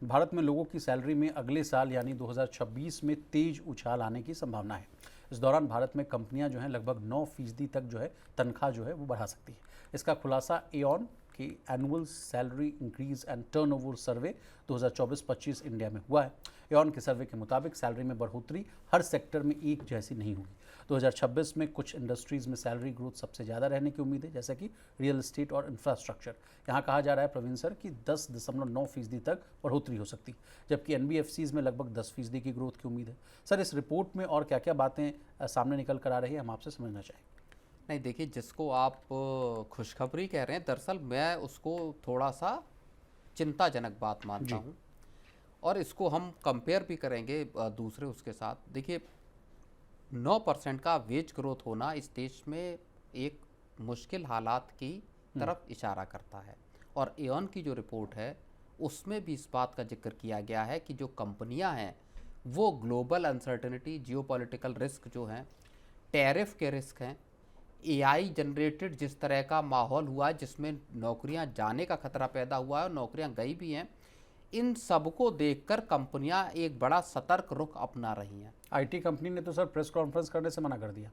भारत में लोगों की सैलरी में अगले साल यानी 2026 में तेज उछाल आने की संभावना है। इस दौरान भारत में कंपनियां जो हैं लगभग 9% तक जो है तनख्वाह जो है वो बढ़ा सकती है। इसका खुलासा एऑन कि annual salary increase and turnover survey 2024-25 India में हुआ है। एऑन के सर्वे के मुताबिक सैलरी में बढ़ोतरी हर सेक्टर में एक जैसी नहीं होगी। 2026 में कुछ इंडस्ट्रीज़ में सैलरी ग्रोथ सबसे ज़्यादा रहने की उम्मीद है, जैसे कि रियल एस्टेट और इंफ्रास्ट्रक्चर। यहाँ कहा जा रहा है प्रवीण सर कि 10.9% तक बढ़ोतरी हो सकती है, जबकि एनबीएफसीज़ में लगभग 10% की ग्रोथ की उम्मीद है। सर, इस रिपोर्ट में और क्या क्या बातें सामने निकल कर आ रही है, हम आपसे समझना चाहेंगे। नहीं, देखिए, जिसको आप खुशखबरी कह रहे हैं, दरअसल मैं उसको थोड़ा सा चिंताजनक बात मानता हूँ, और इसको हम कंपेयर भी करेंगे दूसरे उसके साथ। देखिए, 9% का वेज ग्रोथ होना इस देश में एक मुश्किल हालात की तरफ इशारा करता है। और एऑन की जो रिपोर्ट है उसमें भी इस बात का जिक्र किया गया है कि जो कंपनियां हैं वो ग्लोबल अनसर्टेनिटी, जियोपॉलिटिकल रिस्क जो हैं, टैरिफ के रिस्क हैं, एआई जनरेटेड जिस तरह का माहौल हुआ जिसमें नौकरियां जाने का खतरा पैदा हुआ है और नौकरियां गई भी हैं, इन सबको देखकर कंपनियां एक बड़ा सतर्क रुख अपना रही हैं। आईटी कंपनी ने तो सर प्रेस कॉन्फ्रेंस करने से मना कर दिया,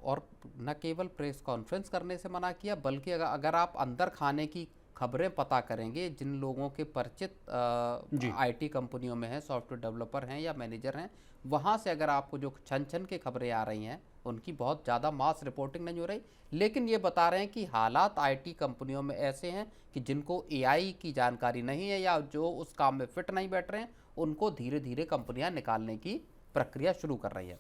और न केवल प्रेस कॉन्फ्रेंस करने से मना किया, बल्कि अगर आप अंदर खाने की खबरें पता करेंगे, जिन लोगों के परिचित आईटी कंपनियों में हैं, सॉफ्टवेयर डेवलपर हैं या मैनेजर हैं, वहाँ से अगर आपको जो छन छन के खबरें आ रही हैं, उनकी बहुत ज़्यादा मास रिपोर्टिंग नहीं हो रही, लेकिन ये बता रहे हैं कि हालात आईटी कंपनियों में ऐसे हैं कि जिनको एआई की जानकारी नहीं है या जो उस काम में फिट नहीं बैठ रहे हैं, उनको धीरे धीरे कंपनियां निकालने की प्रक्रिया शुरू कर रही है।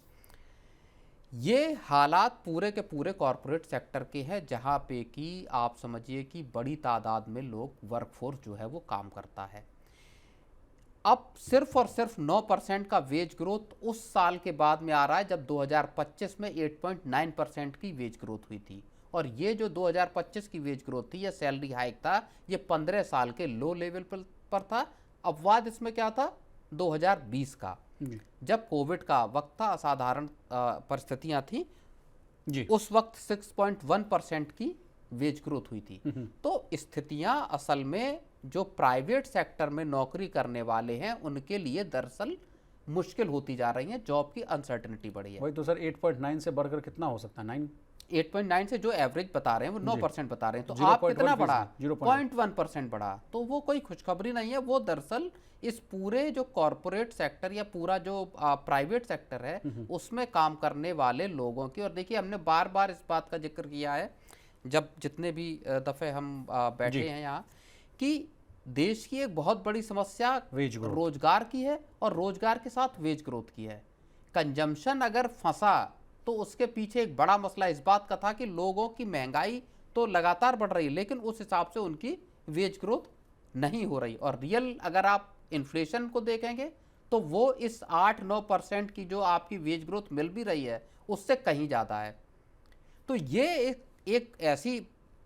ये हालात पूरे के पूरे कॉरपोरेट सेक्टर के हैं, जहां पे कि आप समझिए कि बड़ी तादाद में लोग, वर्कफोर्स जो है वो काम करता है। अब सिर्फ और सिर्फ 9% का वेज ग्रोथ उस साल के बाद में आ रहा है जब 2025 में 8.9% की वेज ग्रोथ हुई थी। और ये जो 2025 की वेज ग्रोथ थी, यह सैलरी हाइक था, ये 15 साल के लो लेवल पर था। अपवाद इसमें क्या था? 2020 का, जब कोविड का वक्त था, असाधारण परिस्थितियां थी जी, उस वक्त 6.1% की वेज ग्रोथ हुई थी। तो स्थितियां असल में जो प्राइवेट सेक्टर में नौकरी करने वाले हैं उनके लिए दरअसल मुश्किल होती जा रही है, जॉब की अनसर्टेनिटी बढ़ी है। वही तो सर, 8.9 से बढ़कर कितना हो सकता है? 8.9 से जो एवरेज बता रहे हैं वो 9% बता रहे हैं, तो आप कितना बढ़ा? 0.1% बढ़ा। तो वो कोई खुशखबरी नहीं है, वो दरअसल इस पूरे जो कॉरपोरेट सेक्टर या पूरा जो प्राइवेट सेक्टर है उसमें काम करने वाले लोगों की। और देखिए, हमने बार बार इस बात का जिक्र किया है जब जितने भी दफे हम बैठे हैं यहाँ, कि देश की एक बहुत बड़ी समस्या रोजगार की है और रोजगार के साथ वेज ग्रोथ की है। कंजम्पशन अगर फंसा तो उसके पीछे एक बड़ा मसला इस बात का था कि लोगों की महंगाई तो लगातार बढ़ रही है, लेकिन उस हिसाब से उनकी वेज ग्रोथ नहीं हो रही। और रियल अगर आप इन्फ्लेशन को देखेंगे तो वो इस 8-9% की जो आपकी वेज ग्रोथ मिल भी रही है उससे कहीं ज़्यादा है। तो ये एक ऐसी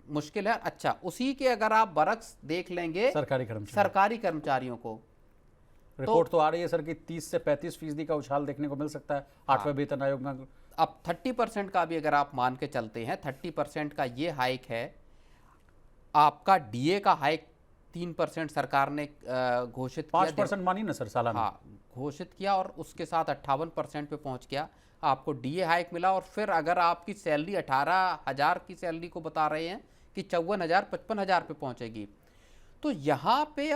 मुश्किल है। अच्छा, उसी के अगर आप बरक्स देख लेंगे सरकारी कर्मचारियों को, रिपोर्ट तो आ रही है सर कि 30 से 35% का उछाल देखने को मिल सकता है 8वें वेतन आयोग में। अब 30% का भी अगर आप मान के चलते हैं, 30% का ये हाइक है। आपका डीए का हाइक 3% सरकार ने घोषित किया, 5% मानी ना सर सालाना, हाँ, घोषित किया, और उसके साथ 58% पे पहुंच गया। आपको डीए हाइक मिला, और फिर अगर आपकी सैलरी 18,000 की सैलरी को बता रहे हैं कि 54,000 55,000 पे पहुंचेगी। तो यहाँ पे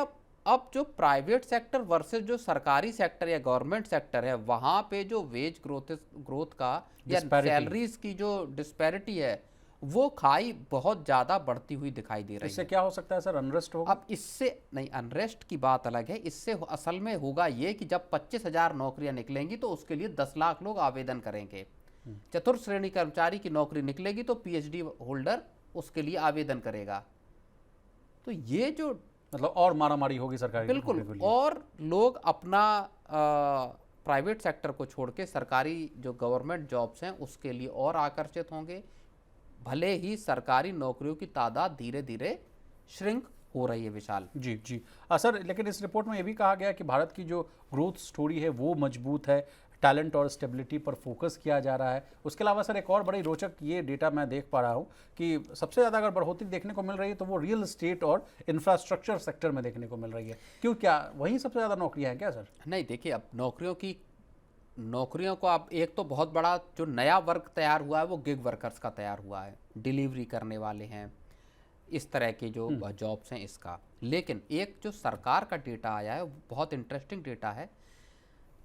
अब जो प्राइवेट सेक्टर वर्सेस जो सरकारी सेक्टर या गवर्नमेंट सेक्टर है, वहाँ पे जो वेज ग्रोथ का या सैलरीज की जो डिस्पैरिटी है, वो खाई बहुत ज़्यादा बढ़ती हुई दिखाई दे रही है। इससे क्या हो सकता है सर? अनरेस्ट होगा? अब इससे नहीं, अनरेस्ट की बात अलग है। इससे असल में होगा ये कि जब 25,000 नौकरियां निकलेंगी तो उसके लिए 10 लाख लोग आवेदन करेंगे। चतुर्थ श्रेणी कर्मचारी की नौकरी निकलेगी तो पीएचडी होल्डर उसके लिए आवेदन करेगा। तो ये जो मतलब और मारामारी होगी सरकारी, बिल्कुल, और लोग अपना प्राइवेट सेक्टर को छोड़ के सरकारी जो गवर्नमेंट जॉब्स हैं उसके लिए और आकर्षित होंगे, भले ही सरकारी नौकरियों की तादाद धीरे धीरे श्रिंक हो रही है। विशाल जी जी सर, लेकिन इस रिपोर्ट में ये भी कहा गया कि भारत की जो ग्रोथ स्टोरी है वो मजबूत है, टैलेंट और स्टेबिलिटी पर फोकस किया जा रहा है। उसके अलावा सर एक और बड़ी रोचक ये डेटा मैं देख पा रहा हूँ कि सबसे ज़्यादा अगर बढ़ोतरी देखने को मिल रही है तो वो रियल एस्टेट और इंफ्रास्ट्रक्चर सेक्टर में देखने को मिल रही है। क्यों, क्या वहीं सबसे ज़्यादा नौकरियाँ हैं क्या सर? नहीं, देखिए, अब नौकरियों को आप, एक तो बहुत बड़ा जो नया वर्ग तैयार हुआ है वो गिग वर्कर्स का तैयार हुआ है, डिलीवरी करने वाले हैं, इस तरह के जो जॉब्स हैं इसका। लेकिन एक जो सरकार का डेटा आया है वो बहुत इंटरेस्टिंग डेटा है,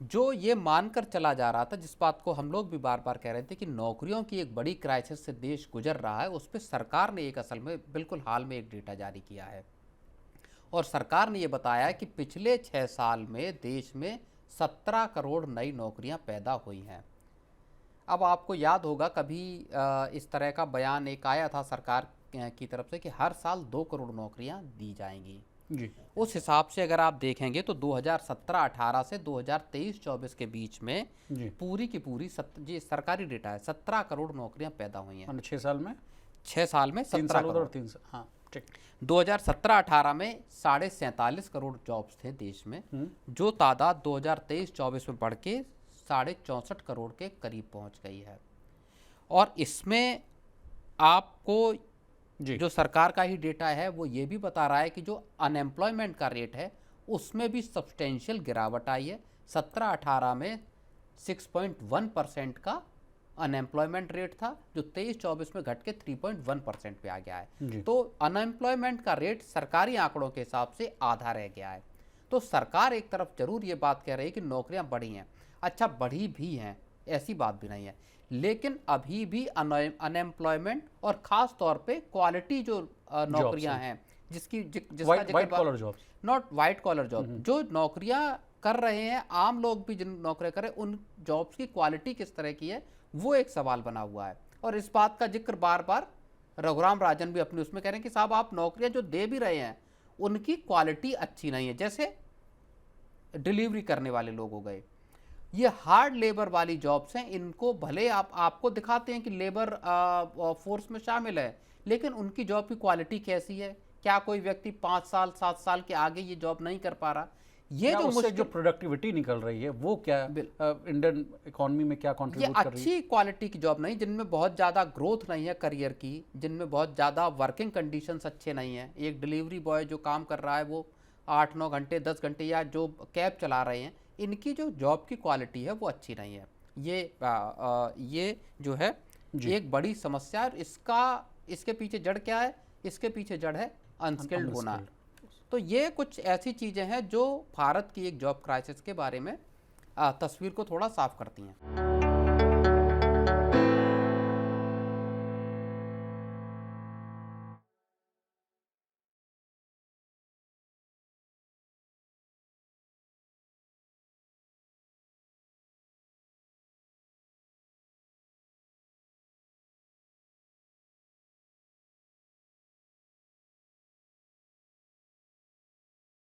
जो ये मानकर चला जा रहा था, जिस बात को हम लोग भी बार बार कह रहे थे कि नौकरियों की एक बड़ी क्राइसिस से देश गुजर रहा है, उस पर सरकार ने एक असल में बिल्कुल हाल में एक डेटा जारी किया है। और सरकार ने ये बताया कि पिछले 6 साल में देश में 17 करोड़ नई नौकरियां पैदा हुई हैं। अब आपको याद होगा कभी इस तरह का बयान एक आया था सरकार की तरफ से कि हर साल 2 करोड़ नौकरियां दी जाएंगी जी। उस हिसाब से अगर आप देखेंगे तो 2017-18 से 2023-24 के बीच में जी। पूरी की पूरी जी सरकारी डेटा है, 17 करोड़ नौकरियां पैदा हुई हैं। 6 साल में 6 साल में 3 17 साल उधर करोड़। और 3 साल, हाँ ठीक। 2017-18 में 47.5 करोड़ जॉब्स थे देश में, जो तादाद 2023-24 में बढ़ के 64.5 करोड़ के करीब पहुंच गई है। और इसमें आपको जो सरकार का ही डेटा है वो ये भी बता रहा है कि जो अनएम्प्लॉयमेंट का रेट है उसमें भी सब्सटेंशियल गिरावट आई है। 17-18 में 6.1% का अनएम्प्लॉयमेंट रेट था, जो 23-24 में घट के 3.1% पे आ गया है। तो अनएम्प्लॉयमेंट का रेट सरकारी आंकड़ों के हिसाब से आधा रह गया है। तो सरकार एक तरफ जरूर ये बात कह रही है कि नौकरियां बढ़ी हैं, अच्छा बढ़ी भी हैं, ऐसी बात भी नहीं है, लेकिन अभी भी अनएम्प्लॉयमेंट और ख़ास तौर पे क्वालिटी जो नौकरियां हैं, जिसका white collar job, not white collar job, जो नौकरियां कर रहे हैं आम लोग भी, जिन नौकरियां कर रहे हैं उन जॉब्स की क्वालिटी किस तरह की है, वो एक सवाल बना हुआ है। और इस बात का जिक्र बार बार रघुराम राजन भी अपने उसमें कह रहे हैं कि साहब आप नौकरियां जो दे भी रहे हैं उनकी क्वालिटी अच्छी नहीं है। जैसे डिलीवरी करने वाले लोग हो गए, ये हार्ड लेबर वाली जॉब्स हैं, इनको भले आपको दिखाते हैं कि लेबर फोर्स में शामिल है, लेकिन उनकी जॉब की क्वालिटी कैसी है, क्या कोई व्यक्ति 5 साल 7 साल के आगे ये जॉब नहीं कर पा रहा, ये जो उससे जो प्रोडक्टिविटी निकल रही है वो क्या इंडियन इकोनॉमी में क्या कंट्रीब्यूट कर रही है? अच्छी क्वालिटी की जॉब नहीं, जिनमें बहुत ज़्यादा ग्रोथ नहीं है करियर की, जिनमें बहुत ज़्यादा वर्किंग कंडीशंस अच्छे नहीं हैं। एक डिलीवरी बॉय जो काम कर रहा है वो 8-9 घंटे 10 घंटे, या जो कैब चला रहे हैं, इनकी जो जॉब की क्वालिटी है वो अच्छी नहीं है। ये जो है एक बड़ी समस्या है। इसके पीछे जड़ क्या है? इसके पीछे जड़ है अनस्किल्ड होना। तो ये कुछ ऐसी चीज़ें हैं जो भारत की एक जॉब क्राइसिस के बारे में तस्वीर को थोड़ा साफ करती हैं।